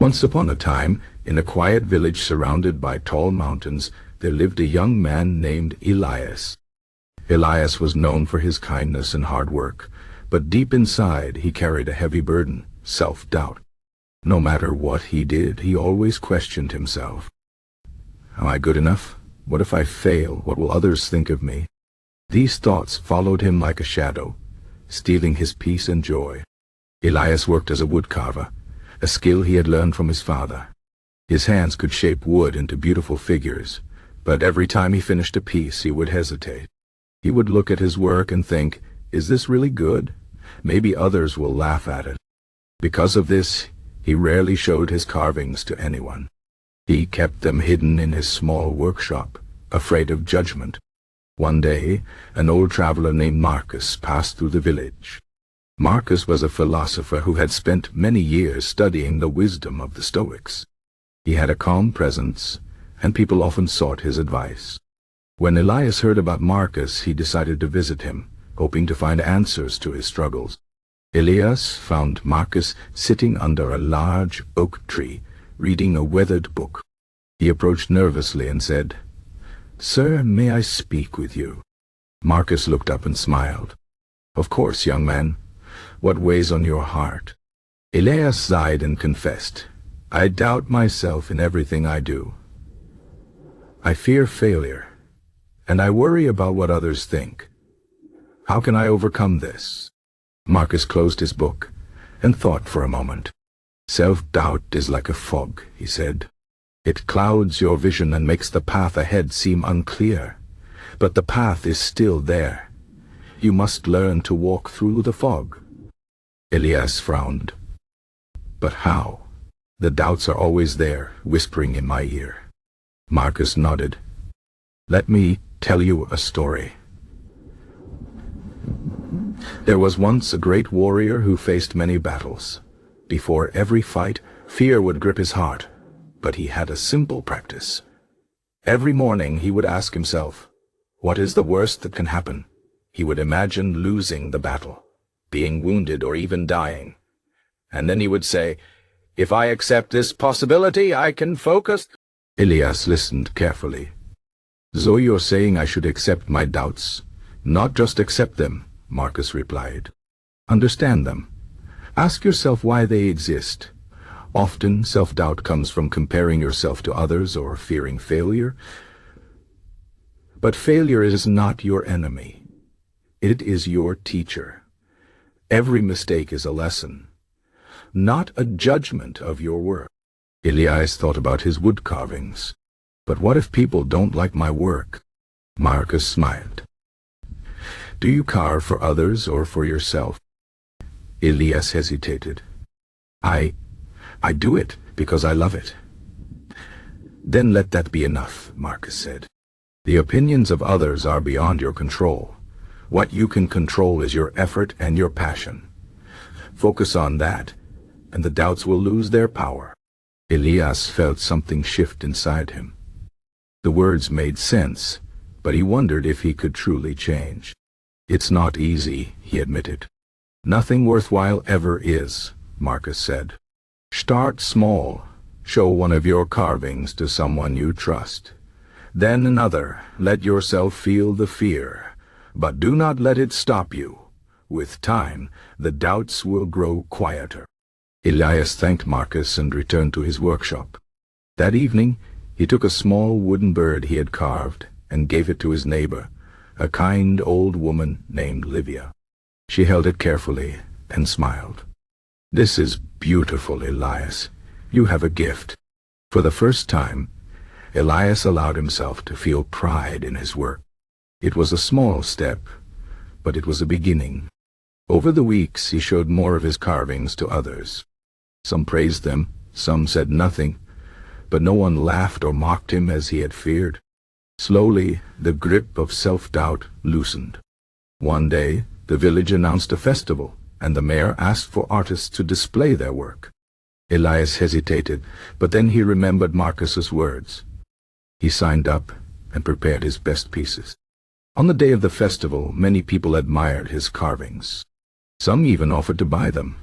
Once upon a time, in a quiet village surrounded by tall mountains, there lived a young man named Elias. Elias was known for his kindness and hard work, but deep inside he carried a heavy burden, self-doubt. No matter what he did, he always questioned himself. Am I good enough? What if I fail? What will others think of me? These thoughts followed him like a shadow, stealing his peace and joy. Elias worked as a woodcarver, a skill he had learned from his father. His hands could shape wood into beautiful figures, but every time he finished a piece he would hesitate. He would look at his work and think, is this really good? Maybe others will laugh at it. Because of this, he rarely showed his carvings to anyone. He kept them hidden in his small workshop, afraid of judgment. One day, an old traveler named Marcus passed through the village. Marcus was a philosopher who had spent many years studying the wisdom of the Stoics. He had a calm presence, and people often sought his advice. When Elias heard about Marcus, he decided to visit him, hoping to find answers to his struggles. Elias found Marcus sitting under a large oak tree, reading a weathered book. He approached nervously and said, "Sir, may I speak with you?" Marcus looked up and smiled. "Of course, young man. What weighs on your heart?" Elias sighed and confessed, "I doubt myself in everything I do. I fear failure, and I worry about what others think. How can I overcome this?" Marcus closed his book and thought for a moment. "Self-doubt is like a fog," he said. "It clouds your vision and makes the path ahead seem unclear. But the path is still there. You must learn to walk through the fog." Elias frowned. "But how? The doubts are always there, whispering in my ear." Marcus nodded. "Let me tell you a story. There was once a great warrior who faced many battles. Before every fight, fear would grip his heart, but he had a simple practice. Every morning he would ask himself, what is the worst that can happen? He would imagine losing the battle, being wounded or even dying. And then he would say, if I accept this possibility, I can focus. Elias listened carefully. "So you're saying I should accept my doubts, not just accept them," Marcus replied. "Understand them. Ask yourself why they exist. Often self-doubt comes from comparing yourself to others or fearing failure. But failure is not your enemy. It is your teacher. Every mistake is a lesson, not a judgment of your work." Elias thought about his wood carvings. "But what if people don't like my work?" Marcus smiled. "Do you carve for others or for yourself?" Elias hesitated. I do it because I love it." "Then let that be enough," Marcus said. "The opinions of others are beyond your control. What you can control is your effort and your passion. Focus on that, and the doubts will lose their power." Elias felt something shift inside him. The words made sense, but he wondered if he could truly change. "It's not easy," he admitted. "Nothing worthwhile ever is," Marcus said. "Start small. Show one of your carvings to someone you trust. Then another. Let yourself feel the fear, but do not let it stop you. With time, the doubts will grow quieter." Elias thanked Marcus and returned to his workshop. That evening, he took a small wooden bird he had carved and gave it to his neighbor, a kind old woman named Livia. She held it carefully and smiled. "This is beautiful, Elias. You have a gift." For the first time, Elias allowed himself to feel pride in his work. It was a small step, but it was a beginning. Over the weeks, he showed more of his carvings to others. Some praised them, some said nothing, but no one laughed or mocked him as he had feared. Slowly, the grip of self-doubt loosened. One day, the village announced a festival, and the mayor asked for artists to display their work. Elias hesitated, but then he remembered Marcus's words. He signed up and prepared his best pieces. On the day of the festival, many people admired his carvings. Some even offered to buy them.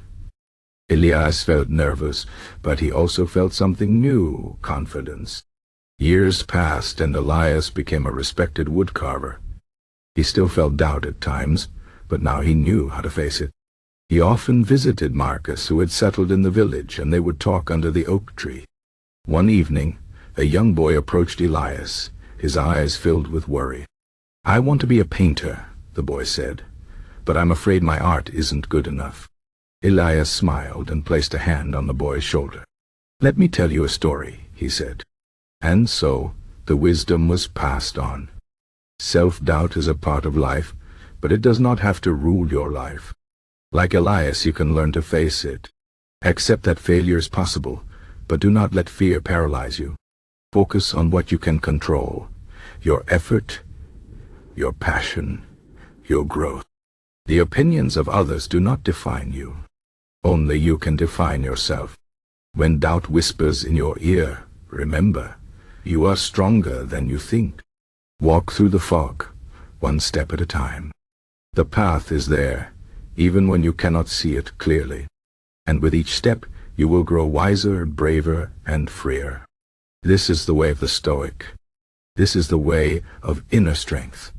Elias felt nervous, but he also felt something new, confidence. Years passed and Elias became a respected woodcarver. He still felt doubt at times, but now he knew how to face it. He often visited Marcus, who had settled in the village, and they would talk under the oak tree. One evening, a young boy approached Elias, his eyes filled with worry. "I want to be a painter," the boy said, "but I'm afraid my art isn't good enough." Elias smiled and placed a hand on the boy's shoulder. "Let me tell you a story," he said. And so, the wisdom was passed on. Self-doubt is a part of life, but it does not have to rule your life. Like Elias, you can learn to face it. Accept that failure is possible, but do not let fear paralyze you. Focus on what you can control: your effort, your passion, your growth. The opinions of others do not define you. Only you can define yourself. When doubt whispers in your ear, remember, you are stronger than you think. Walk through the fog, one step at a time. The path is there, even when you cannot see it clearly. And with each step, you will grow wiser, braver, and freer. This is the way of the Stoic. This is the way of inner strength.